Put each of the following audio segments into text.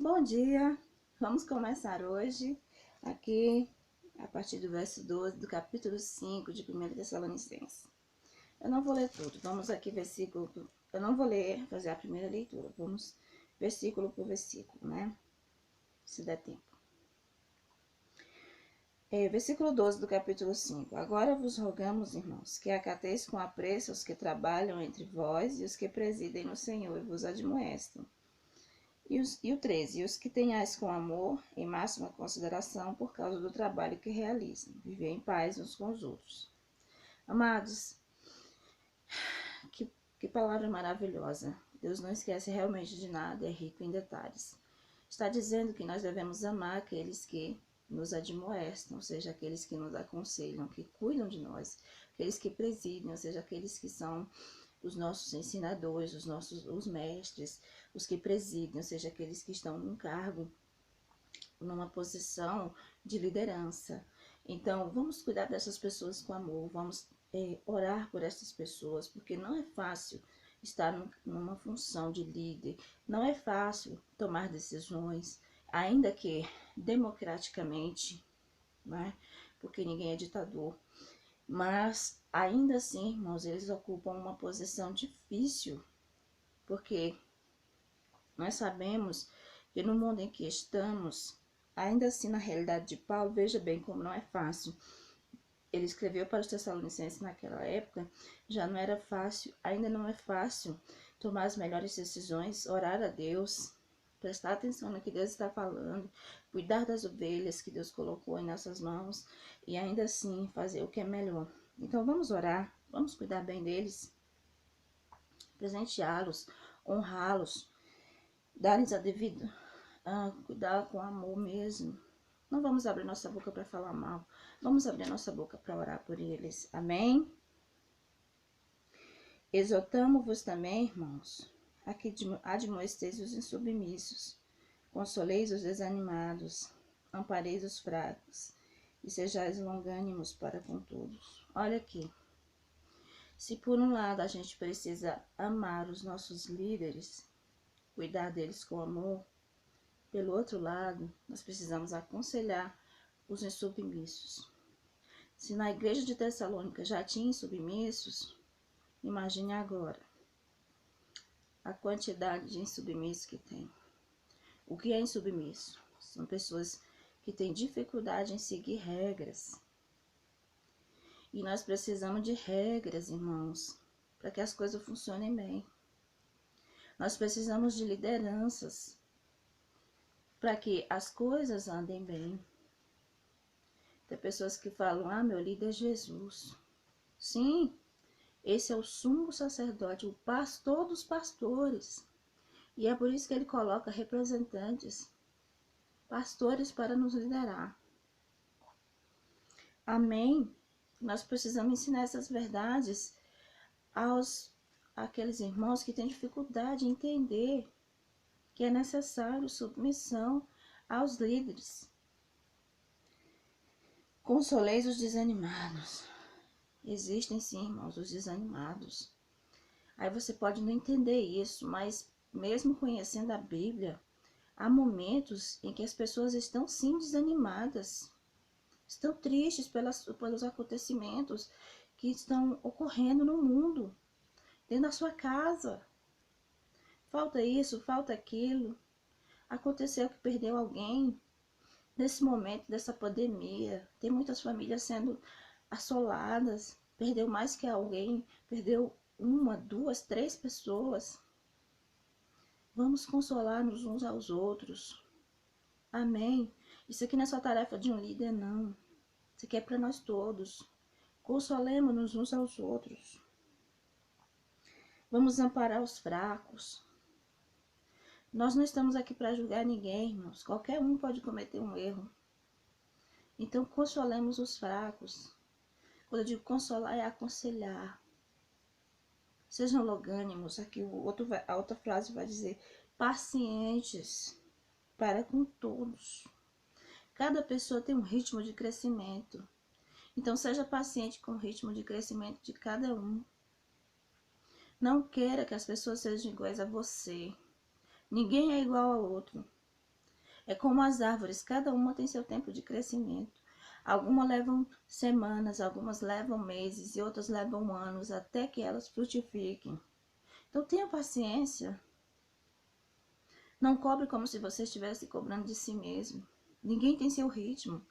Bom dia, vamos começar hoje aqui a partir do verso 12 do capítulo 5 de 1 Tessalonicenses. Eu não vou ler tudo, vamos aqui eu não vou ler, fazer a primeira leitura, vamos versículo por versículo, né? Se der tempo. Versículo 12 do capítulo 5. Agora vos rogamos, irmãos, que acateis com apreço os que trabalham entre vós e os que presidem no Senhor e vos admoestam. E o 13, e os que tenhais com amor, em máxima consideração, por causa do trabalho que realizam, viver em paz uns com os outros. Amados, que palavra maravilhosa. Deus não esquece realmente de nada, é rico em detalhes. Está dizendo que nós devemos amar aqueles que nos admoestam, ou seja, aqueles que nos aconselham, que cuidam de nós, aqueles que presidem, ou seja, aqueles que são os nossos ensinadores, os mestres, os que presidem, ou seja, aqueles que estão num cargo, numa posição de liderança. Então, vamos cuidar dessas pessoas com amor, vamos orar por essas pessoas, porque não é fácil estar numa função de líder, não é fácil tomar decisões, ainda que democraticamente, né? Porque ninguém é ditador. Mas, ainda assim, irmãos, eles ocupam uma posição difícil, porque nós sabemos que no mundo em que estamos, ainda assim, na realidade de Paulo, veja bem como não é fácil. Ele escreveu para os Tessalonicenses naquela época, já não era fácil, ainda não é fácil tomar as melhores decisões, orar a Deus, prestar atenção no que Deus está falando, cuidar das ovelhas que Deus colocou em nossas mãos e ainda assim fazer o que é melhor. Então vamos orar, vamos cuidar bem deles, presenteá-los, honrá-los, dar-lhes a devida, cuidar com amor mesmo. Não vamos abrir nossa boca para falar mal, vamos abrir nossa boca para orar por eles. Amém? Exortamo-vos também, irmãos, a que admoesteis os insubmissos, consoleis os desanimados, ampareis os fracos, e sejais longânimos para com todos. Olha aqui. Se por um lado a gente precisa amar os nossos líderes, cuidar deles com amor, pelo outro lado, nós precisamos aconselhar os insubmissos. Se na igreja de Tessalônica já tinha insubmissos, imagine agora a quantidade de insubmissos que tem. O que é insubmisso? São pessoas que têm dificuldade em seguir regras. E nós precisamos de regras, irmãos, para que as coisas funcionem bem. Nós precisamos de lideranças para que as coisas andem bem. Tem pessoas que falam, meu líder é Jesus. Sim, esse é o sumo sacerdote, o pastor dos pastores. E é por isso que ele coloca representantes, pastores para nos liderar. Amém? Nós precisamos ensinar essas verdades àqueles irmãos que têm dificuldade em entender que é necessário submissão aos líderes. Consoleis os desanimados. Existem sim, irmãos, os desanimados. Aí você pode não entender isso, mas mesmo conhecendo a Bíblia, há momentos em que as pessoas estão sim desanimadas, estão tristes pelos acontecimentos que estão ocorrendo no mundo, dentro da sua casa. Falta isso, falta aquilo. Aconteceu que perdeu alguém nesse momento dessa pandemia. Tem muitas famílias sendo assoladas, perdeu mais que alguém, perdeu uma, duas, três pessoas. Vamos consolar-nos uns aos outros. Amém? Isso aqui não é só tarefa de um líder, não. Isso aqui é para nós todos. Consolemos-nos uns aos outros. Vamos amparar os fracos. Nós não estamos aqui para julgar ninguém, irmãos. Qualquer um pode cometer um erro. Então, consolemos os fracos. Quando eu digo consolar, é aconselhar. Sejam longânimos. Aqui a outra frase vai dizer pacientes para com todos. Cada pessoa tem um ritmo de crescimento. Então, seja paciente com o ritmo de crescimento de cada um. Não queira que as pessoas sejam iguais a você. Ninguém é igual ao outro. É como as árvores, cada uma tem seu tempo de crescimento. Algumas levam semanas, algumas levam meses e outras levam anos até que elas frutifiquem. Então tenha paciência. Não cobre como se você estivesse cobrando de si mesmo. Ninguém tem seu ritmo.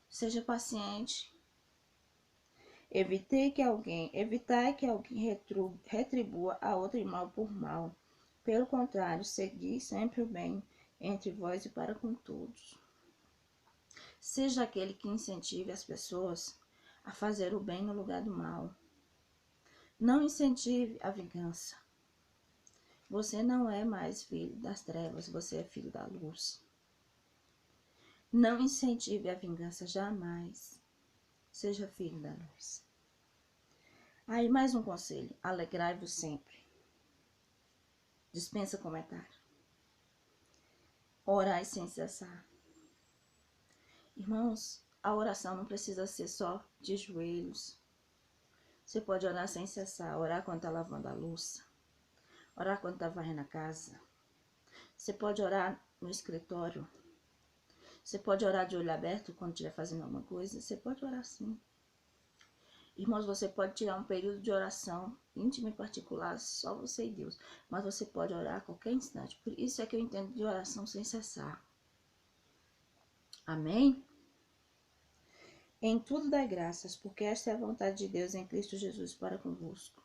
Seja paciente. Evitai que alguém retribua a outro mal por mal. Pelo contrário, segui sempre o bem entre vós e para com todos. Seja aquele que incentive as pessoas a fazer o bem no lugar do mal. Não incentive a vingança. Você não é mais filho das trevas, você é filho da luz. Não incentive a vingança jamais. Seja filho da luz. Aí mais um conselho, alegrai-vos sempre. Dispensa comentário. Orai sem cessar. Irmãos, a oração não precisa ser só de joelhos. Você pode orar sem cessar, orar quando está lavando a louça, orar quando está varrendo a casa. Você pode orar no escritório. Você pode orar de olho aberto quando estiver fazendo alguma coisa. Você pode orar sim. Irmãos, você pode tirar um período de oração íntimo e particular, só você e Deus. Mas você pode orar a qualquer instante. Por isso é que eu entendo de oração sem cessar. Amém? Em tudo dai graças, porque esta é a vontade de Deus em Cristo Jesus para convosco.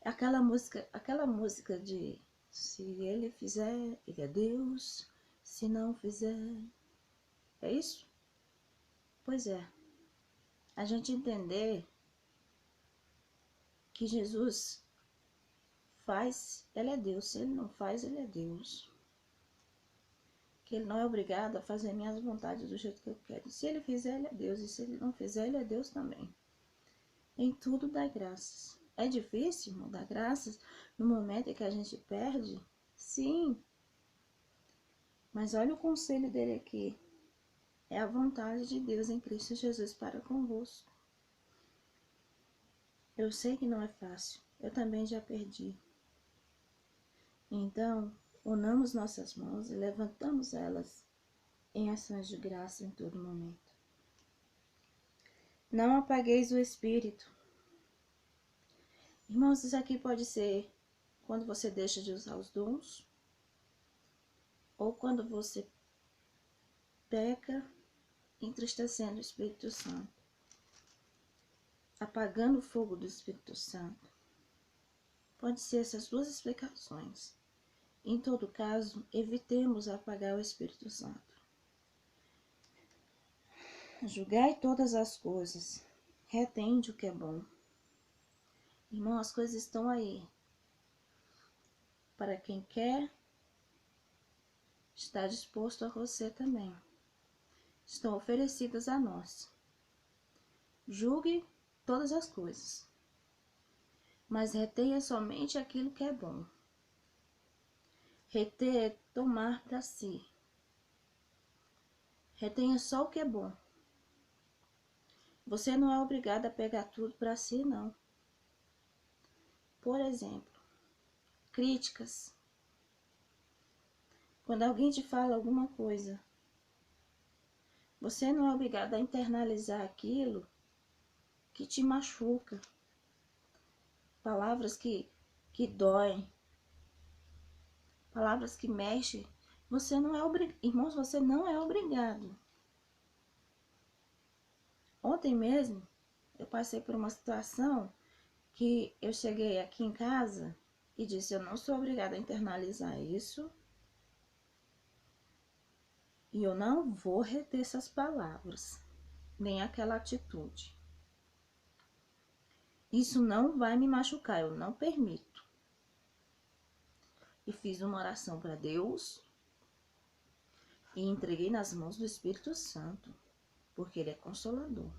Aquela música de se ele fizer, ele é Deus. Se não fizer, é isso? Pois é. A gente entender que Jesus faz, ele é Deus. Se ele não faz, ele é Deus. Que ele não é obrigado a fazer minhas vontades do jeito que eu quero. Se ele fizer, ele é Deus. E se ele não fizer, ele é Deus também. Em tudo dá graças. É difícil dar graças no momento em que a gente perde? Sim. Mas olha o conselho dele aqui. É a vontade de Deus em Cristo Jesus para convosco. Eu sei que não é fácil. Eu também já perdi. Então, unamos nossas mãos e levantamos elas em ações de graça em todo momento. Não apagueis o espírito. Irmãos, isso aqui pode ser quando você deixa de usar os dons, ou quando você peca, entristecendo o Espírito Santo, apagando o fogo do Espírito Santo. Pode ser essas duas explicações. Em todo caso, evitemos apagar o Espírito Santo. Julgai todas as coisas, retende o que é bom. Irmão, as coisas estão aí. Para quem quer, está disposto a você também. Estão oferecidas a nós. Julgue todas as coisas, mas retenha somente aquilo que é bom. Reter é tomar para si. Retenha só o que é bom. Você não é obrigado a pegar tudo para si, não. Por exemplo, críticas. Quando alguém te fala alguma coisa, você não é obrigado a internalizar aquilo que te machuca. Palavras que doem. Palavras que mexem. Você não é obrigado. Irmãos, você não é obrigado. Ontem mesmo, eu passei por uma situação que eu cheguei aqui em casa e disse, eu não sou obrigada a internalizar isso e eu não vou reter essas palavras, nem aquela atitude. Isso não vai me machucar, eu não permito. E fiz uma oração para Deus e entreguei nas mãos do Espírito Santo, porque Ele é consolador.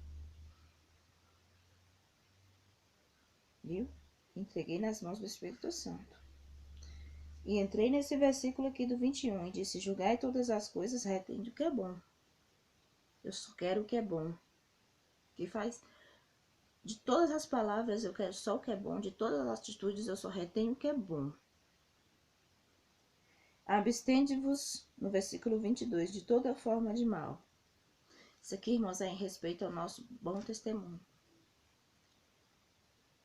Viu? Entreguei nas mãos do Espírito Santo. E entrei nesse versículo aqui do 21 e disse, julgai todas as coisas, retende o que é bom. Eu só quero o que é bom. Que faz... De todas as palavras eu quero só o que é bom, de todas as atitudes eu só retenho o que é bom. Abstende-vos, no versículo 22, de toda forma de mal. Isso aqui, irmãos, é em respeito ao nosso bom testemunho.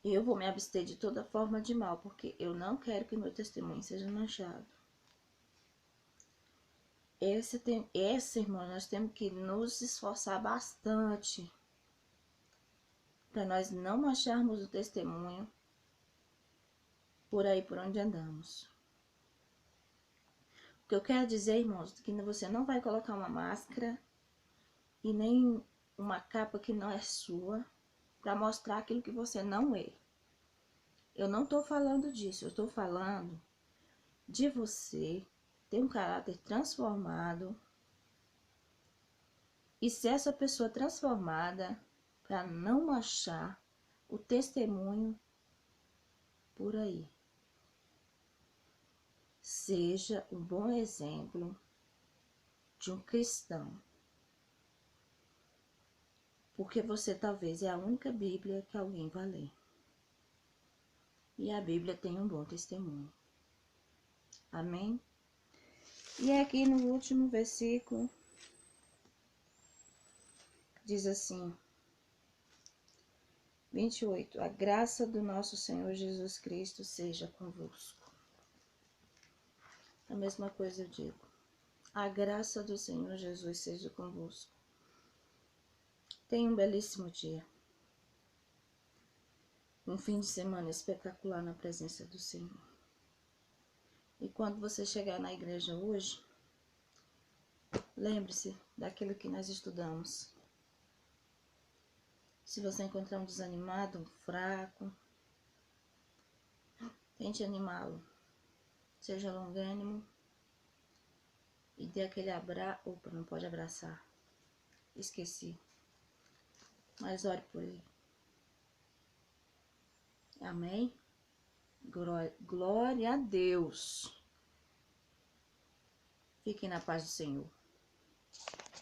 Eu vou me abster de toda forma de mal, porque eu não quero que meu testemunho seja manchado. Esse, irmão, nós temos que nos esforçar bastante para nós não mancharmos o testemunho por aí por onde andamos. O que eu quero dizer, irmãos, é que você não vai colocar uma máscara e nem uma capa que não é sua para mostrar aquilo que você não é. Eu não estou falando disso, eu estou falando de você ter um caráter transformado e ser essa pessoa transformada para não manchar o testemunho por aí. Seja um bom exemplo de um cristão, porque você talvez é a única Bíblia que alguém vai ler. E a Bíblia tem um bom testemunho. Amém? E aqui no último versículo, diz assim, 28, a graça do nosso Senhor Jesus Cristo seja convosco. A mesma coisa eu digo. A graça do Senhor Jesus seja convosco. Tenha um belíssimo dia. Um fim de semana espetacular na presença do Senhor. E quando você chegar na igreja hoje, lembre-se daquilo que nós estudamos. Se você encontrar um desanimado, um fraco, tente animá-lo. Seja longânimo e dê aquele abraço. Opa, não pode abraçar. Esqueci. Mas ore por ele. Amém? Glória a Deus. Fiquem na paz do Senhor.